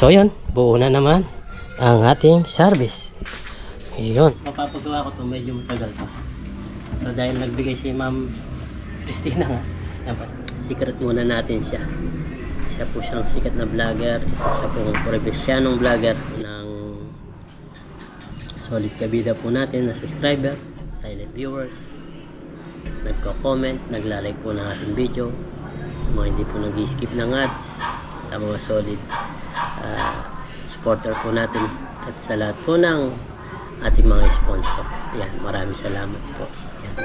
So yun, buo na naman ang ating service. Yun. Mapapagawa ko ito, medyo matagal pa. So dahil nagbigay si Ma'am Christina nga, secret muna natin siya. Isa po siyang sikat na vlogger, isa siya pong professional vlogger ng Solid Kabida po natin na subscriber, silent viewers, nagko-comment, naglalike po ng ating video, mga hindi po nag-skip ng ads, sa mga solid supporter po natin, at sa lahat po ng ating mga sponsor. Yan, maraming salamat po. Yan.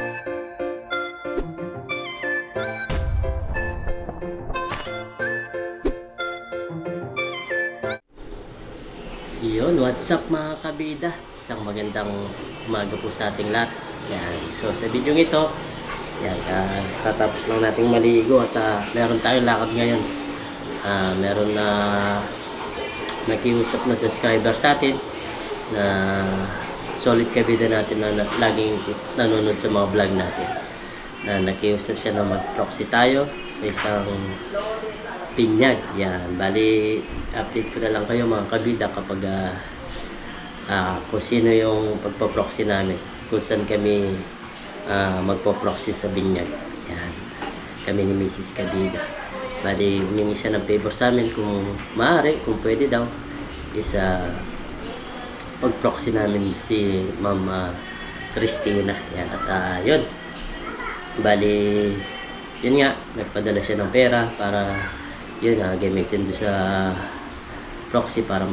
Yun, what's up mga kabida? Isang magandang umaga po sa ating lahat. Yan. So sa video ito, yan, tatapos lang nating maligo at meron tayong lakad ngayon. Meron na nakiusap na subscriber sa atin na solid kabida natin na laging nanonood sa mga vlog natin, na nakiusap siya na mag-proxy tayo sa isang pinyag. Yan, bali update ko na lang kayo mga kabida kapag kung sino yung pagpo-proxy namin, kung saan kami magpo-proxy sa binyag. Yan, kami ni Mrs. Kabida. Bali humingi siya ng favor sa amin kung maaari, kung pwede daw, isa pag-proxy namin si Ma'am Christina. Yan, at yun, bali yun nga, nagpadala siya ng pera para yun gamitin doon sa proxy, para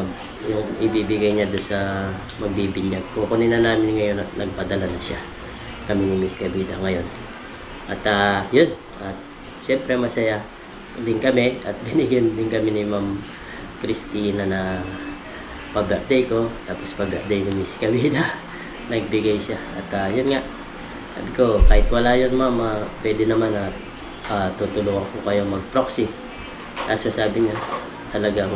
yung ibibigay niya doon sa magbibinyag. Kukunin na namin ngayon at nagpadala na siya, kami ni Miss Kabida ngayon. At yun, at syempre masaya din kami at binigyan din kami ni Ma'am Christina na pa-birthday ko, tapos pa-birthday ni Miss Kabida. Nagbigay siya at yun nga, sabi ko kahit wala yun Ma'am, pwede naman at tutulungan ko kayo mag-proxy. Kaso sabi niya talagang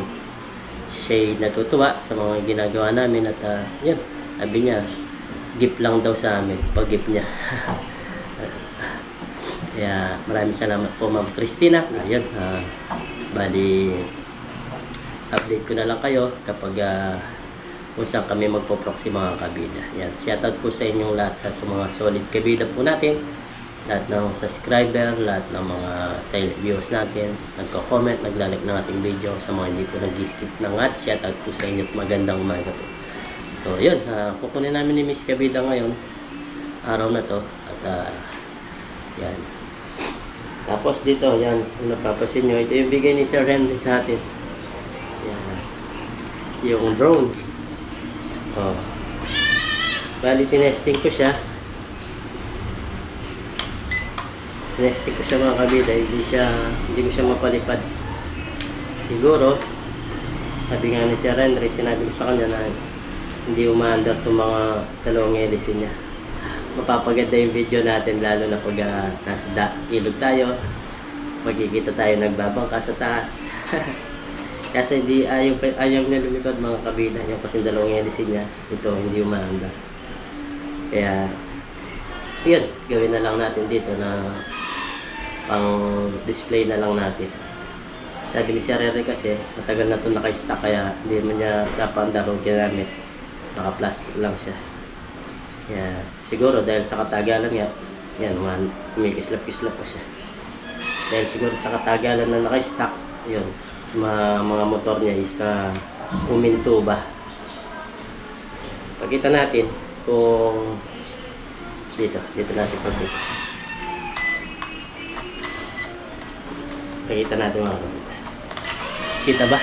siya natutuwa sa mga ginagawa namin at yun, sabi niya gift lang daw sa amin pag gift niya. Kaya maraming salamat po Ma'am Christina. Ayun, bali update ko na lang kayo kapag kung saan kami magpo-proxy mga kabida. Yan, shoutout po sa inyong lahat, sa mga solid kabida po natin, lahat ng subscriber, lahat ng mga silent viewers natin, nagko-comment, naglalike ng ating video, sa mga hindi po nag-skip ng ads, shoutout po sa inyo at magandang umaga po. So yun, kukunin namin ni Miss Kabida ngayon araw na to at yan. Tapos dito, yan, kung napapasin nyo, ito yung bigay ni Sir Henry sa atin. Yan. Yung drone. Oh. Bali, tinesting ko siya. Tinesting ko siya mga kabida. Hindi ko siya mapalipad. Siguro, sabi nga ni Sir Henry, sinabi ko sa kanya na hindi umaandar itong mga dalawang hélice niya. Mapapaganda yung video natin, lalo na pag nasa ilog tayo, magkikita tayo nagbabangka sa taas. Kasi hindi ayaw niya lumipad mga kabida, yung kasi dalawang hélice niya, ito hindi umaandar. Kaya yun, gawin na lang natin dito na pang display na lang natin. Sabi ni Sir Henry kasi matagal na ito naka-stock, kaya hindi man niya napaandar o ginamit, naka-plastic lang siya. Yeah, siguro dahil sa katagalan niya, yan, kumikislap-kislap pa siya. Dahil siguro sa katagalan na naka-stock, yun, mga motor niya is uminto ba. Pakita natin kung dito natin pagkita. Pakita natin mga kapita. Kita ba?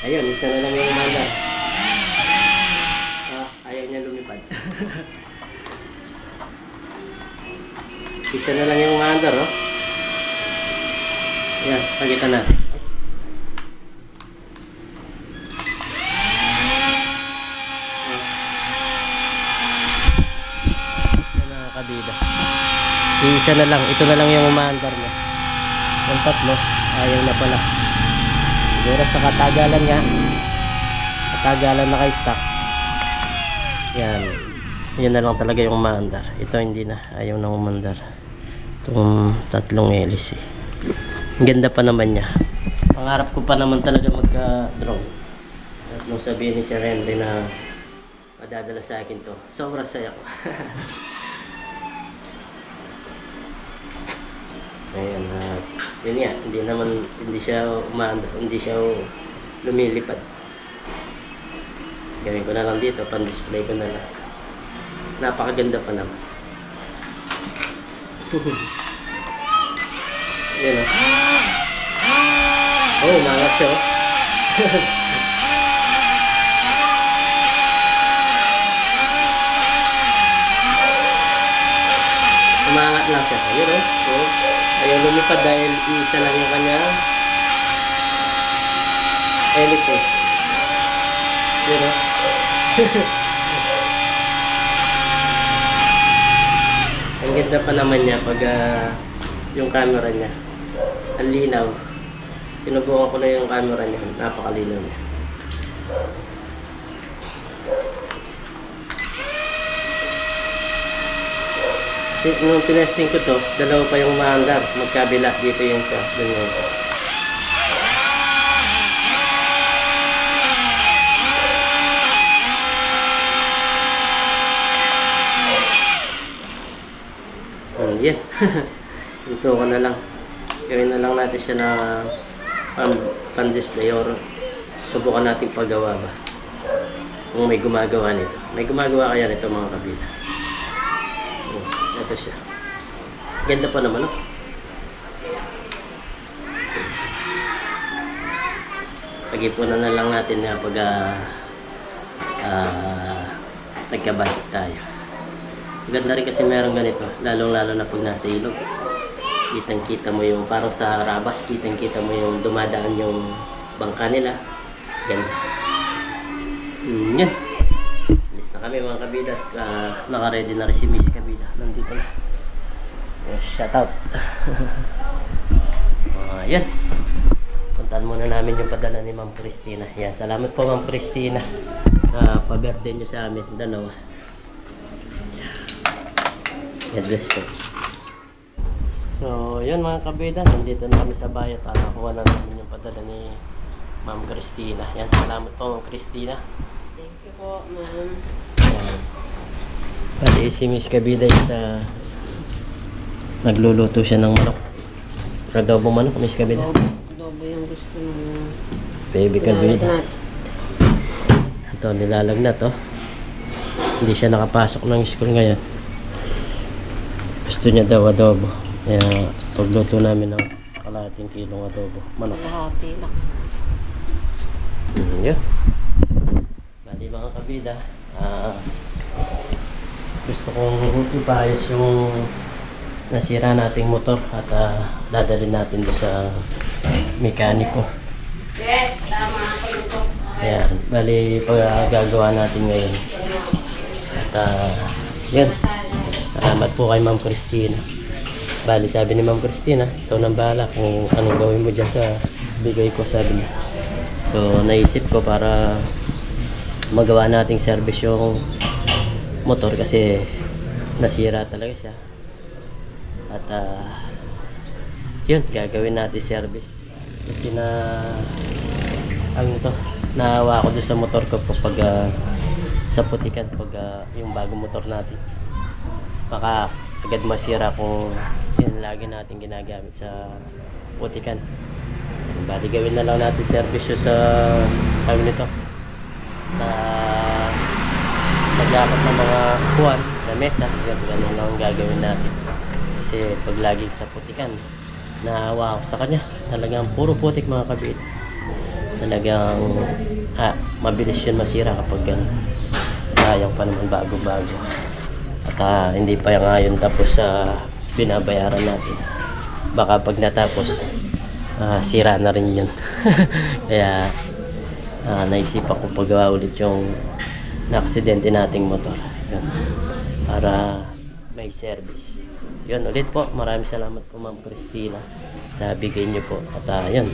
Ayun, isa na lang yung umandar. Ayaw niya lumipad. Isa na lang yung umandar, oh. Ayan, pakita natin. Ayan na kabida. Isa na lang, ito na lang yung umandar niya. Yung tatlo, ayaw na pala. Siguro sa katagalan nga, katagalan na kay-stock. Yan, yun na lang talaga yung umandar. Ito hindi na, ayaw na umandar. Itong tatlong hélice. Ang ganda pa naman niya. Pangarap ko pa naman talaga magka-drone. At nung sabihin ni Sir Henry na madadala sa akin to, sobrang saya ko. Ayan, yun nga, hindi siya lumilipad. Gawin ko na lang dito, pan-display ko na lang. Napakaganda pa naman. Yan o. Oh, umangat siya o. Umangat lang siya. Ayun o. So, ayaw lumipad dahil isa lang yung kanya elite eh. Yun o. Ang ganda pa naman niya pag yung camera niya. Ang linaw. Sinubukan ko na yung camera niya. Napakalinaw niya. Kasi nung tinesting ko to, dalawa pa yung maandar. Magkabila dito yung sa ganyan. Yan. Ito ko na lang. Gawin na lang natin siya na pan-display or subukan natin paggawa ba. Kung may gumagawa nito. May gumagawa kaya nito mga kabila. Ito siya. Ganda pa naman, no? Pag-ipunan na lang natin na pag nagka-budget tayo. Ganda rin kasi meron ganito, lalong-lalo na pag nasa ilog. Kitang-kita mo yung, parang sa Rabas, kitang-kita mo yung dumadaan yung bangka nila. Ganda. Yan. Alis na kami mga kabida. Naka-ready na rin si Miss Kabida. Nandito na. Shout out. Yan. Puntaan muna namin yung padala ni Ma'am Christina. Yan. Salamat po Ma'am Christina. Pa-birthday nyo sa amin. Dalawa. God bless po. So, yun mga kabida, nandito na kami sa bayat. Nakuha na namin yung padala ni Ma'am Christina. Yan, salamat po Ma'am Christina. Thank you po, ma'am. Pati si Miss Kabida sa nagluluto siya ng manok. Adobo manok, Miss Kabida. Adobo yung gusto ng Baby Kabida. Ito, nilalagnat to. Hindi siya nakapasok ng school ngayon. Gusto niya daw adobo. Kaya pagluto namin ng kalahating kilong adobo. Manok. Kalahati lang. Yun. Bali mga kabida. Gusto kong ipayos yung nasira nating motor at dadalhin natin doon sa mekaniko. Yes, tama ako ito. Ayan. Bali gagawa natin ngayon. At yun. Salamat po kay Ma'am Christina. Bali, sabi ni Ma'am Christina, ikaw nang bahala kung anong gawin mo dyan sa bigay ko, sabi niya. So, naisip ko para magawa nating service yung motor kasi nasira talaga siya. At, yun, gagawin natin service. Kasi naawa ako doon sa motor ko pag sa putikan, pag yung bagong motor natin. Baka agad masira kung yun lagi natin ginagamit sa putikan. Bali gawin na lang natin servisyo sa kami nito na pagdapat ng mga kuwan na mesa. Ganun lang ang gagawin natin kasi pag lagi sa putikan naawa ako sa kanya. Talagang puro putik mga kabit. Talagang mabilis yun masira kapag sayang pa naman bago-bago. At hindi pa ngayon tapos sa binabayaran natin. Baka pag natapos sira na rin yun. Kaya naisipan ko pagawa ulit yung na-aksidente nating motor. Yun. Para may service. Yun ulit po. Maraming salamat po Ma'am Christina sa bigay niyo po. At yun.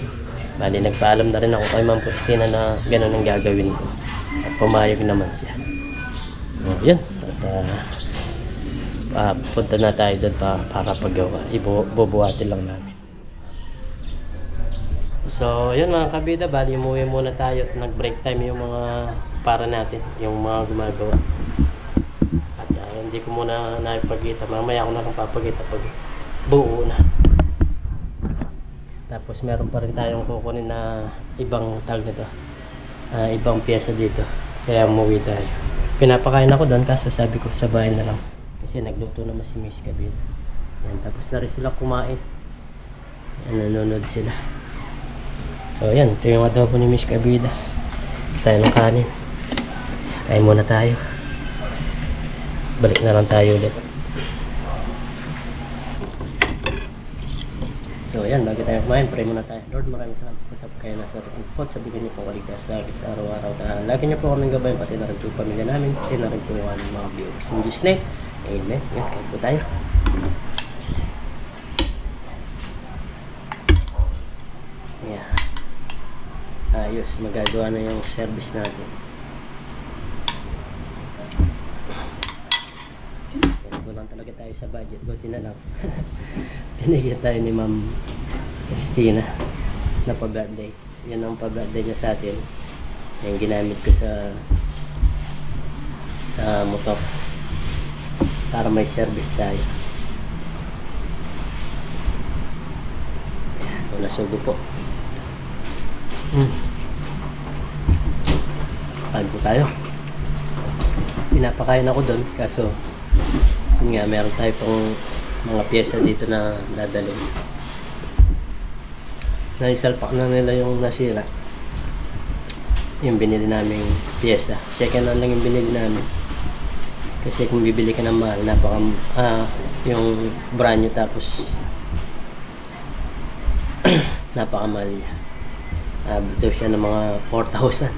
Bali nagpaalam na rin ako kay Ma'am Christina na gano'n ang gagawin ko. At pumayag naman siya. Yun. At punta na tayo doon para paggawa. Ibubuhatin lang namin. So, yun mga kabida, bali umuwi muna tayo at nag-break time yung mga para natin, yung mga gumagawa. At hindi ko muna naipagkita, mamaya ako na lang papagkita pag buo na. Tapos meron pa rin tayong kukunin na ibang tag nito, ibang pyesa dito, kaya umuwi tayo. Pinapakain ako doon, kaso sabi ko sa bahay na lang kasi nagluto naman si Miss Kabida. Yan, tapos na rin sila kumain. Yan, nanonood sila. So yan, ito yung adobo ni Miss Kabida. Tayo ng kanin. Kain muna tayo. Balik na lang tayo ulit. So yan, bago tayo kumain, pray muna tayo. Lord, maraming salamat po sa pagkain na sa ating po. Sabihin niyo po kaligtas sa akin sa araw-araw. Lagi niyo po kaming gabayan, pati na rin po yung pamilya namin, pati na rin po yung aming mga viewers. In Jesus' name, amen. Yan, kain po tayo. Yeah. Ayos, magagawa na yung service natin. Kulang talaga tayo sa budget, buti na lang. Binigyan tayo ni Ma'am Christina na pa-birthday. Yan ang pa-birthday niya sa atin. Yung ginamit ko sa motor para may service tayo. Ayan, nasubo po. Kain po tayo. Pinapakain ako doon, kaso yun nga, meron tayo pang mga pyesa dito na dadalhin. Naisalpak na nila yung nasira. Yung binili naming pyesa, second hand lang yung binili namin. Kasi kung bibili ka ng mahal, yung brand new, tapos napakamahal niya. Abot siya ng mga 4,000.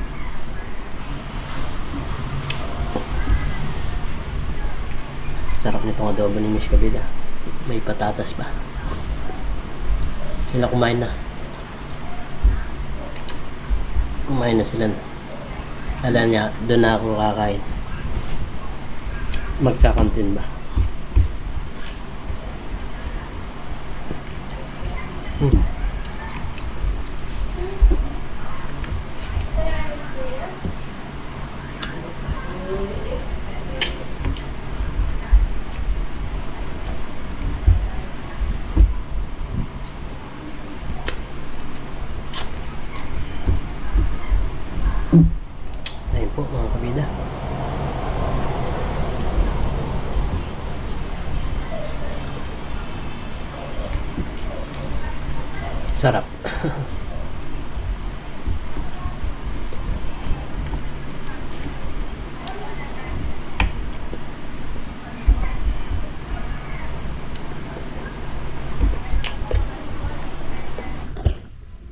Sarap nitong adobo ni Miss Kabida. May patatas pa. Sila kumain na. Kumain na sila. Kala niya, doon na ako kakain. Magkakantin ba? Ayun po mga kabida. Sarap.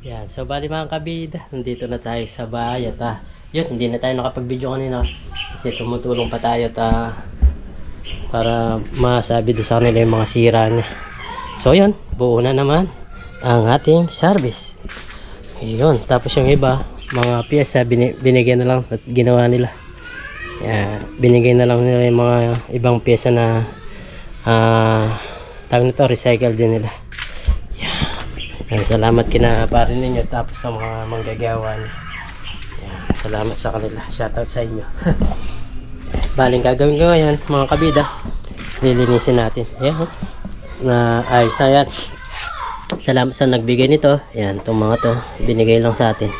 Yan, so bali mga kabida, nandito na tayo sa bahay at yun, hindi na tayo nakapag-video kanina kasi tumutulong pa tayo at para masabi doon sa kanila yung mga sira niya. So yun, buo na naman ang ating service. Yun, tapos yung iba, mga pyesa binigyan na lang at ginawa nila. Yan, binigay na lang nila yung mga ibang pyesa na tawag nito, recycle din nila. Yan, salamat kina parin ninyo, tapos sa mga manggagawa niya. Yan, salamat sa kanila. Shoutout sa inyo. Baling gagawin ko ngayon mga kabida, lilinisin natin. Yan, na ayos na yan. Salamat sa nagbigay nito. Yan, itong mga to binigay lang sa atin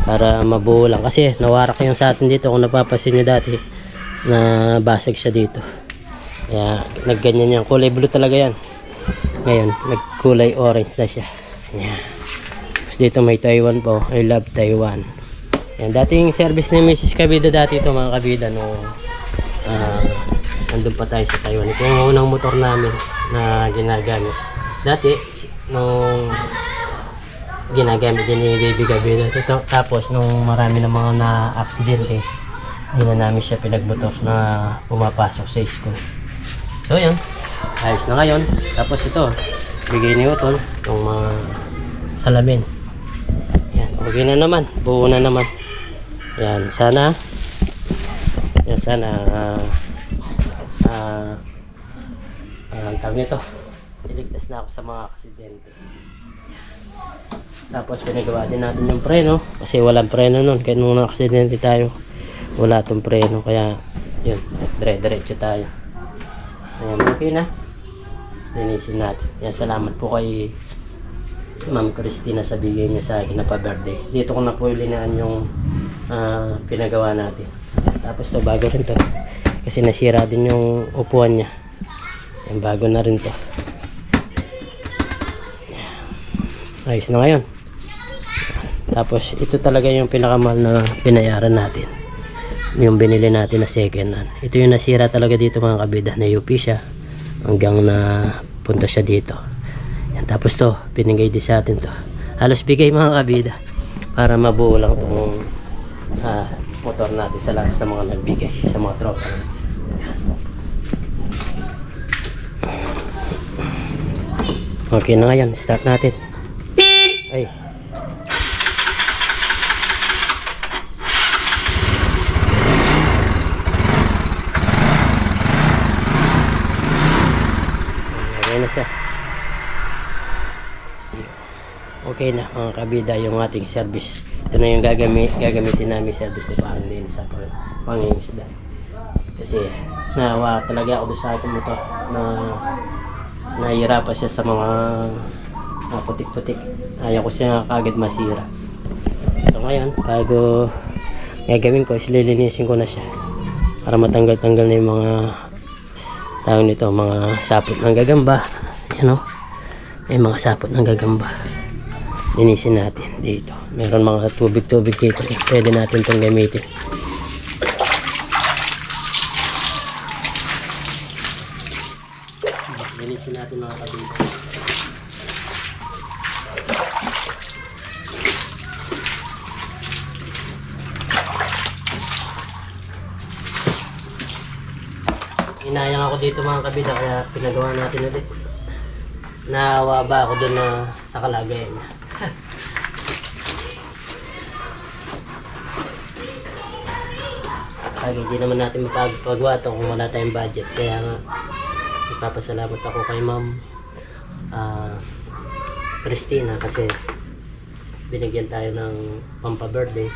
para mabuo lang, kasi nawarak yung sa atin dito. Kung napapansin nyo dati, na basag siya dito. Yan, nagganyan yan, kulay blue talaga yan. Ngayon nagkulay orange na siya. Yan. Tapos dito may Taiwan po, I love Taiwan. Yan, dating service ni Mrs. Kabida dati ito mga kabida, no, andun pa tayo sa Taiwan. Ito yung unang motor namin na ginagamit dati nung ginagamit din ni Baby Kabida. Tapos nung marami na mga na-aksidente, hindi na namin siya pinagmotor na pumapasok sa school. So yan, ayos na ngayon. Tapos ito, bigay ni Utol itong mga salamin. Yan, okay na naman, buo na naman. Yan, sana ang tawag nito, iligtas na ako sa mga aksidente. Tapos pinagawa din natin yung preno kasi walang preno nun. Kaya nung nakaksidente tayo, wala tong preno. Kaya yun, dire-diretso tayo. Ayan, okay na. Linisin natin. Yan, salamat po kay Ma'am Christina sa bigay niya sa akin na pa-birthday. Dito ko na po ilinaan yung pinagawa natin. Tapos to, bago rin to. Kasi nasira din yung upuan niya. Yan, bago na rin to. Ayos na ngayon. Tapos ito talaga yung pinakamahal na binayaran natin. Yung binili natin na second hand. Ito yung nasira talaga dito mga kabida. Na-UP siya. Hanggang na punta siya dito. Yan, tapos to, binigay din sa atin to. Halos bigay mga kabida. Para mabuo lang itong motor natin sa lahat sa mga nagbigay. Sa mga tropa. Okay na ngayon. Start natin. Ay. Na siya. Okay na mga kabida yung ating service. Ito na yung gagamitin namin service ni Parang din sa pangingisda. Kasi nawa talaga ako doon sa akin motor na nahihirapan siya sa mga putik-putik. Ayaw ko siya kagad masira. So ngayon, bago gagawin ko, isililinisin ko na siya para matanggal-tanggal na yung mga tawag nito, mga sapot ng gagamba. Yan o, may mga sapot ng gagamba. Linisin natin dito. Meron mga tubig-tubig dito. Pwede natin itong gamitin. Linisin natin mga kabida. Inayang ako dito mga kabida kaya pinagawa natin ulit. Naawa ba ako doon na sa kalagayan niya. Kaya hindi naman natin mapagpagawa ito kung wala tayong budget. Kaya nga nagpapasalamat ako kay Ma'am Christina kasi binigyan tayo ng pampa-birthday.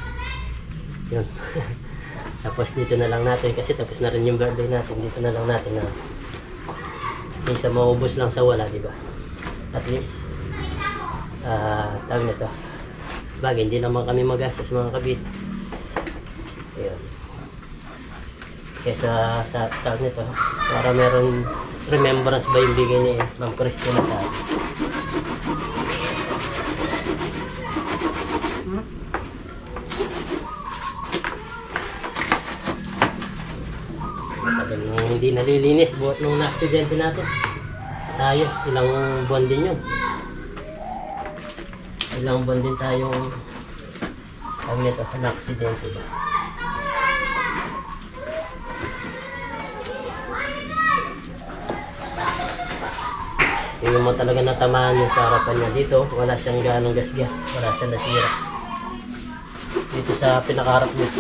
Yun. Tapos dito na lang natin kasi tapos na rin yung birthday natin. Dito na lang natin na isa maubos lang sa wala, di ba? At least tawag nito. Bagay, hindi naman kami magastos mga kabit. Ayun. Kesa sa tawag nito para meron remembrance ba yung bigay ni Ma'am Christina sa akin. Hindi nalilinis buhat nung na-aksidente natin. Tayo, ilang buwan din yun. Ilang buwan din tayong tawag nito, na-aksidente ba. Tingnan mo talaga natamaan yung sa harapan niya dito. Wala siyang ganong gas-gas. Wala siyang nasira. Dito sa pinakaharap niya.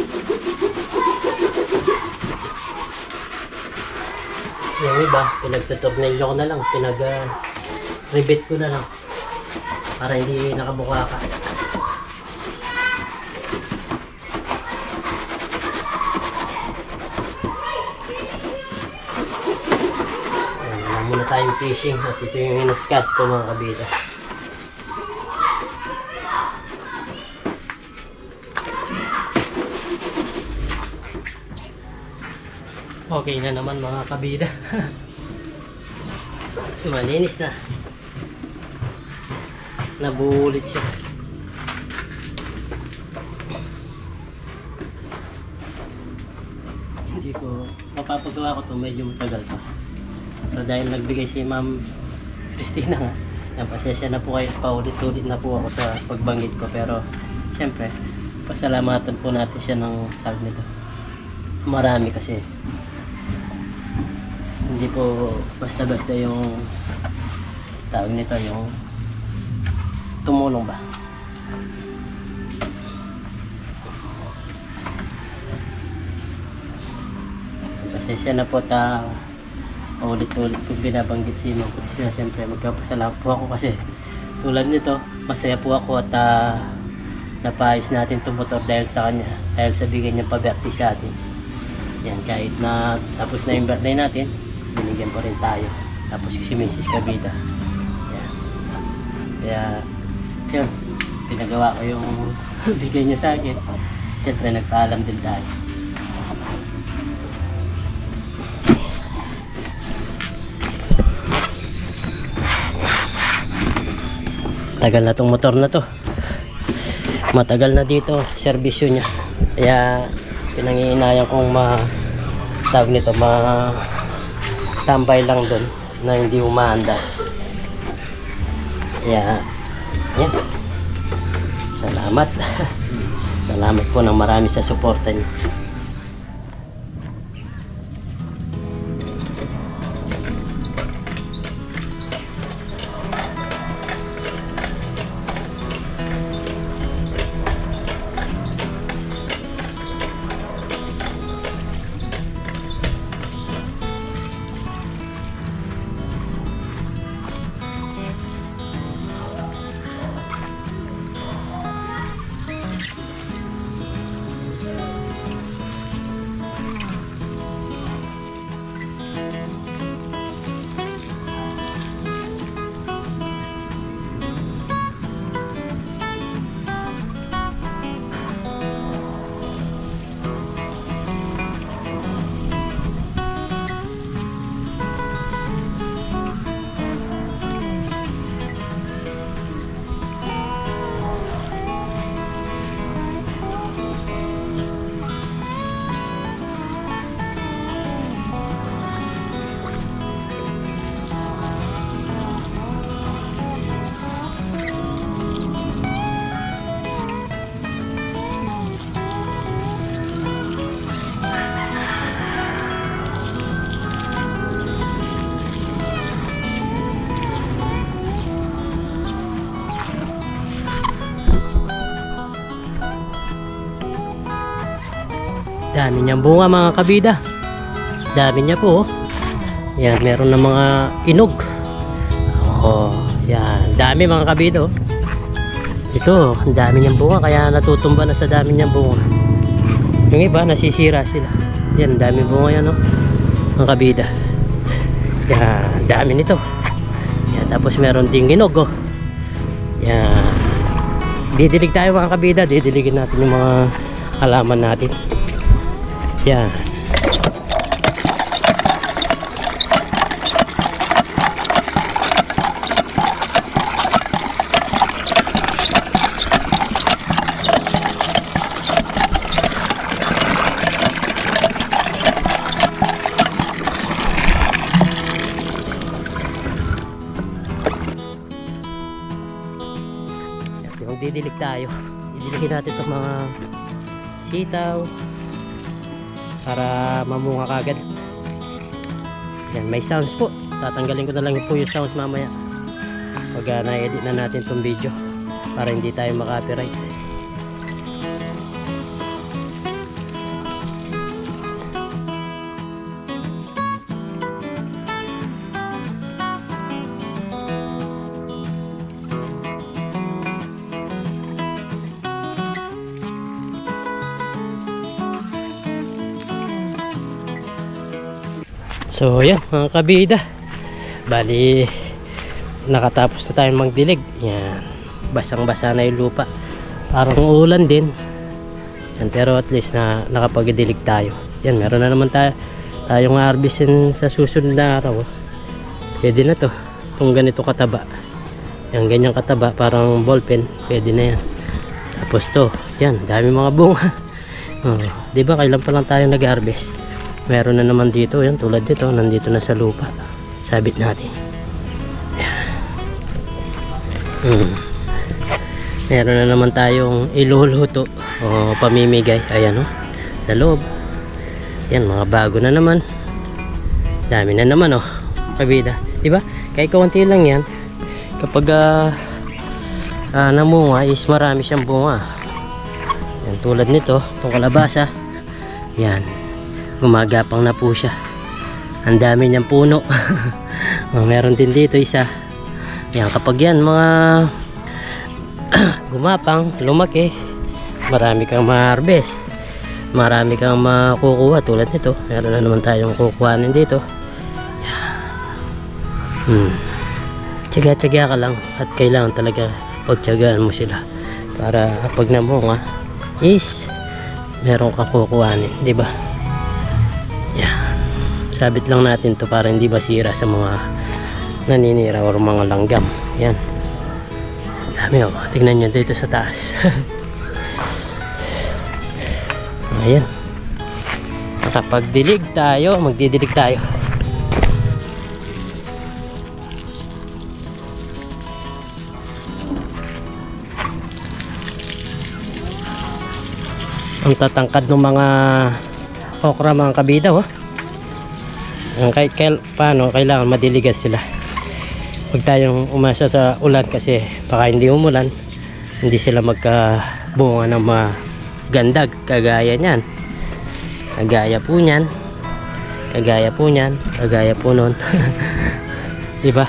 Yung iba, pinagtutornilyo ko na lang, pinag-rivet ko na lang para hindi nakabuka ka. Ayan, wala muna tayong fishing at ito yung inaskas ko mga kabita. Okay na naman mga kabida. Malinis na. Nabuulit siya. Hindi ko mapapagawa ko ito, medyo matagal pa. So dahil nagbigay si Ma'am Christina nga, napasensya na po kayo, paulit-ulit na po ako sa pagbanggit ko. Pero syempre pasalamatan po natin siya ng tawag nito. Marami kasi hindi po basta-basta yung tawag nito, yung tumulong ba. Pasensya na po ulit-ulit kung binabanggit si Ma'am Christina. Siyempre magpapasalamat po ako kasi tulad nito, masaya po ako at napayos natin itong motor dahil sa kanya, dahil sa bigay niyang paberte sa atin. Yan, kahit na tapos na yung birthday natin, binigyan pa rin tayo. Tapos si Mrs. Kabida. Yan. Kaya yun, pinagawa ko yung bigay niya sa akin. Siyempre nagpaalam din tayo. Tagal na tong motor na to, matagal na dito serbisyo niya, kaya pinangihinayan kong tawag nito, tambay lang doon na hindi umaanda. Kaya yan, salamat salamat po ng marami sa suporta niyo. Dami niyang bunga mga kabida. Dami niya po. Yan, meron ng mga inog. Oh, yan. Dami mga kabida. Ito, ang dami niyang bunga kaya natutumba na sa dami niyang bunga. Yung iba, nasisira sila. Yan, dami bunga yan, oh. Mga kabida. Yan, dami nito. Yan, tapos meron ding inog, oh. Yan. Didilig tayo mga kabida. Didiligin natin yung mga halaman natin. Yan. Yung didilig tayo. Didiligin natin itong mga sitaw para mamunga kagad. Yan, may sounds po. Tatanggalin ko na lang po yung sounds mamaya pag na-edit na natin itong video para hindi tayo makapiright. So yan mga kabida, bali nakatapos na tayong magdilig. Yan, basang basa na yung lupa, parang ulan din yan, pero at least na nakapagdilig tayo. Yan, meron na naman tayong harvestin sa susunod na araw. Pwede na to kung ganito kataba, yan, ganyang kataba, parang ballpen, pwede na yan. Tapos to, yan, dami mga bunga. Diba kailan pa lang tayo nag-harvest, meron na naman dito. Yan, tulad dito, nandito na sa lupa, sabit natin. Yan. Meron na naman tayong iluluto o pamimigay. Ayan, oh, sa loob. Yan, mga bago na naman, dami na naman, oh, kabida, diba? Kahit kaunti lang yan, kapag namunga is marami siyang bunga. Yan, tulad nito, itong kalabasa. Yan, gumagapang na po siya. Ang dami niyang puno. Meron din dito isa. Yan, kapag yan mga gumapang, lumaki, marami kang ma-harvest, marami kang makukuha tulad nito. Meron na naman tayong kukuhanin dito. Tiyaga-tiyaga ka lang at kailangan talaga pagtiyagaan mo sila para pag namunga is meron kang kukuhanin, di ba? Yan, sabit lang natin to para hindi masira sa mga naninira o mga langgam. Yan, dami oh, tingnan nyo dito sa taas. Ayan, nakapagdilig tayo, magdidilig tayo. Ang tatangkad ng mga okra, mga kabida, oh. Paano kailangan madiligan sila. Huwag tayong umasa sa ulan kasi baka hindi umulan, hindi sila magkabunga ng maganda kagaya niyan, kagaya po niyan, kagaya po niyan, kagaya po nun. Diba?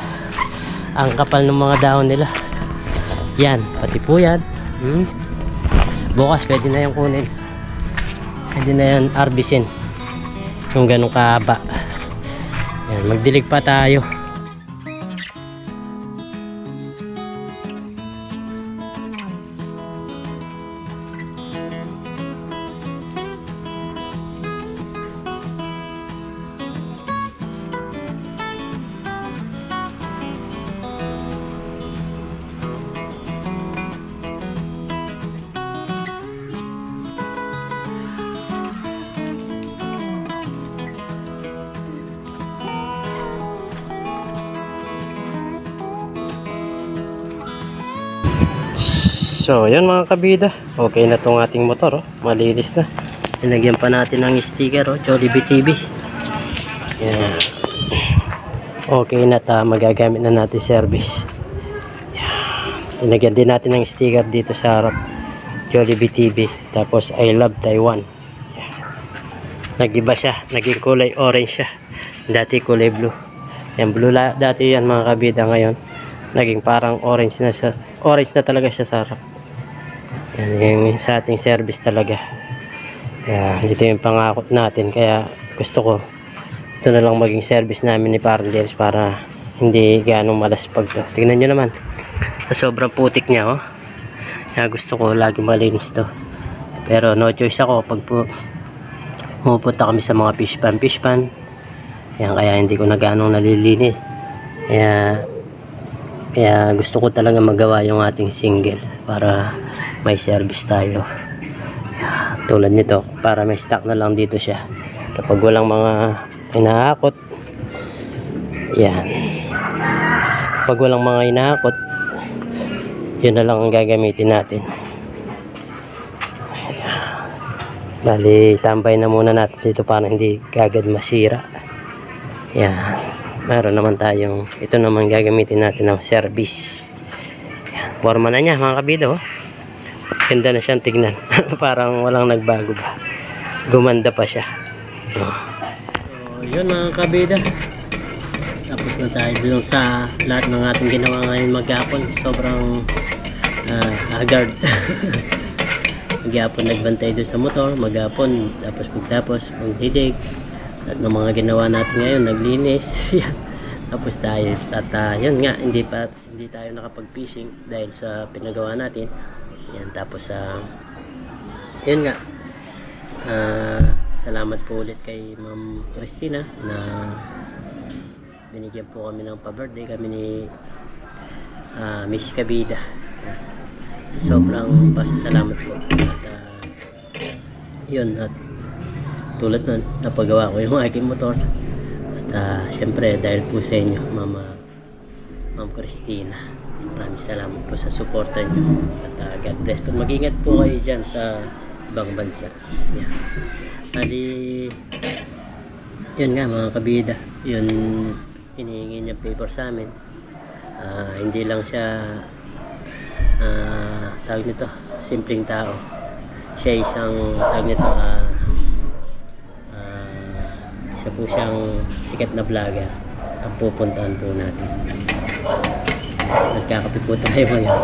Ang kapal ng mga dahon nila. Yan, pati po yan. Bukas pwede na yung kunin, pwede na yan harvestin yung ganong kahaba. Yan, magdilig pa tayo. So, yun mga kabida. Okay na tong ating motor, oh. Malinis na. Nilagyan pa natin ng sticker, oh. Jollibee TV. Yan. Okay na ta. Magagamit na natin service. Yan. Nilagyan din natin ng sticker dito sa harap. Jollibee TV. Tapos, I love Taiwan. Yan. Nag-iba siya. Naging kulay orange siya. Dati kulay blue. Yan, blue dati yan mga kabida. Ngayon, naging parang orange na siya. Orange na talaga siya sa harap. Yan yung sa ating service talaga. Yan, ito yung pangako natin. Kaya gusto ko ito na lang maging service namin ni Parendels para hindi ganong malaspag to. Tingnan nyo naman. Sobrang putik niya, oh. Kaya gusto ko lagi malinis to. Pero no choice ako pag pupunta kami sa mga fish pan. Yan, kaya hindi ko na ganong nalilinis. Kaya gusto ko talaga magawa yung ating single para may service tayo. Yan, tulad nito, para may stock na lang dito siya kapag walang mga inahakot. Yan, kapag walang mga inahakot, yun na lang ang gagamitin natin. Bali, tambay na muna natin dito para hindi kagad masira. Yan, meron naman tayong, ito naman gagamitin natin ng service. Yan, forma na niya mga kabida, oh. Ganda na siyang tignan. Parang walang nagbago ba, gumanda pa siya. So yun mga kabida, tapos na tayo dun sa lahat ng ating ginawa ngayon maghapon. Sobrang haggard. Maghapon nagbantay doon sa motor, maghapon tapos magdidig at ng mga ginawa natin ngayon, naglinis. Tapos tayo at yun nga, hindi tayo nakapag fishing dahil sa pinagawa natin. Yan, tapos yun nga, salamat po ulit kay Ma'am Christina na binigyan po kami ng pa-birthday kami ni Miss Kabida. Sobrang pasasalamat po at yun, at tulad nun napagawa ko yung aking motor at syempre dahil po sa inyo Ma'am Christina, maraming salamat po sa suporta nyo at God bless po. Mag-ingat po kayo dyan sa ibang bansa. Yeah. Bali, yun nga mga kabida, yun hinihingi niya favor sa amin. Hindi lang siya tawag nito simpleng tao, siya isang tawag nito isa po siyang sikat na vlogger ang pupuntahan po natin. Nagkakape po tayo ngayon.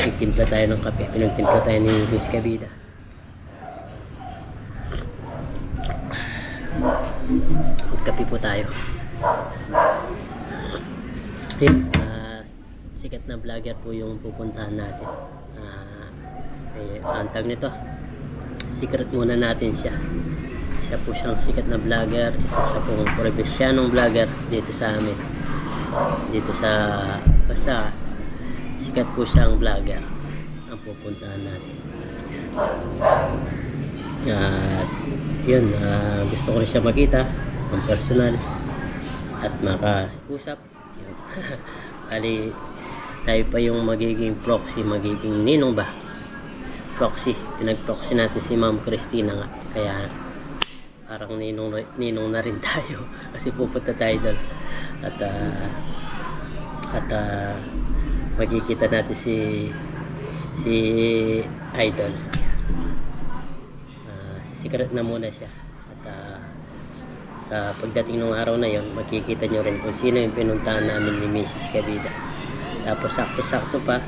Nagtimpla tayo ng kape. Pinagtimpla tayo ni Miss Kabida. Magkape po tayo. Sikat na vlogger po yung pupuntahan natin. Ang tag nito, secret muna natin siya. Isa po siyang sikat na vlogger, isa siya pong probesyanong vlogger dito sa amin, dito sa, basta sikat po siyang vlogger ang pupuntahan natin. At yun, gusto ko rin siya makita ang personal at makausap. Bali, tayo pa yung magiging proxy, magiging ninong ba? Proxy, pinag-proxy natin si Ma'am Christina nga, kaya parang ninong na rin tayo kasi pupunta tayo doon at magkikita natin si Idol. Secret na muna siya at pagdating ng araw na yon, makikita nyo rin kung sino yung pinuntahan namin ni Mrs. Kabida. Tapos sakto-sakto pa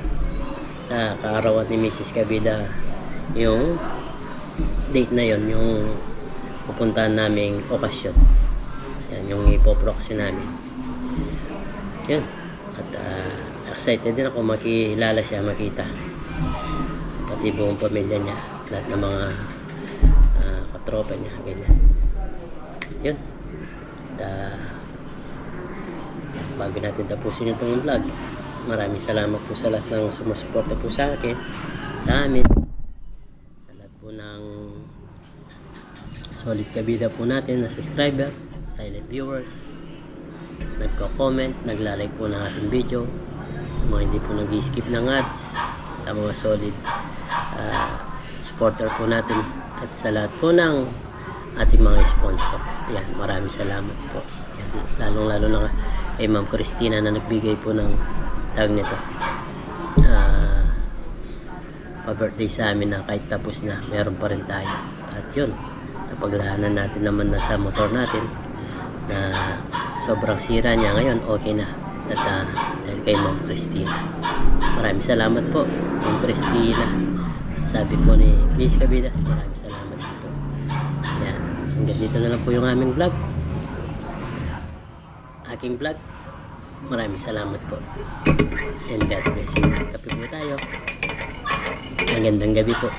sa kaarawan ni Mrs. Kabida yung date na yon, yung pupuntahan naming okasyon. Yan yung ipoproxy namin. Yun. At excited din ako makilala siya, makita. Pati buong pamilya niya, lahat ng mga katropa niya, ganyan. Yun. At bago natin tapusin itong vlog, maraming salamat po sa lahat ng sumusuporta po sa akin, sa amin, sa lahat po ng solid Kabida po natin na subscriber, silent viewers, nagko-comment, naglalike po ng ating video, sa mga hindi po nag-skip ng ads, sa mga solid supporter po natin, at sa lahat po ng ating mga sponsor. Yan, maraming salamat po. Yan, lalong-lalo na kay Ma'am Christina na nagbigay po ng tag nito. Pa-birthday sa amin na kahit tapos na, meron pa rin tayo. At yun, napaglahanan natin naman na sa motor natin na sobrang sira niya ngayon, okay na. At dahil kay Ma'am Christina. Maraming salamat po, Ma'am Christina. Sabi po ni Miss Kabida, maraming salamat po. Yan, hanggang dito na lang po yung aming vlog. Aking vlog. Maraming salamat po. And God bless you. Kape po tayo. Magandang gabi po.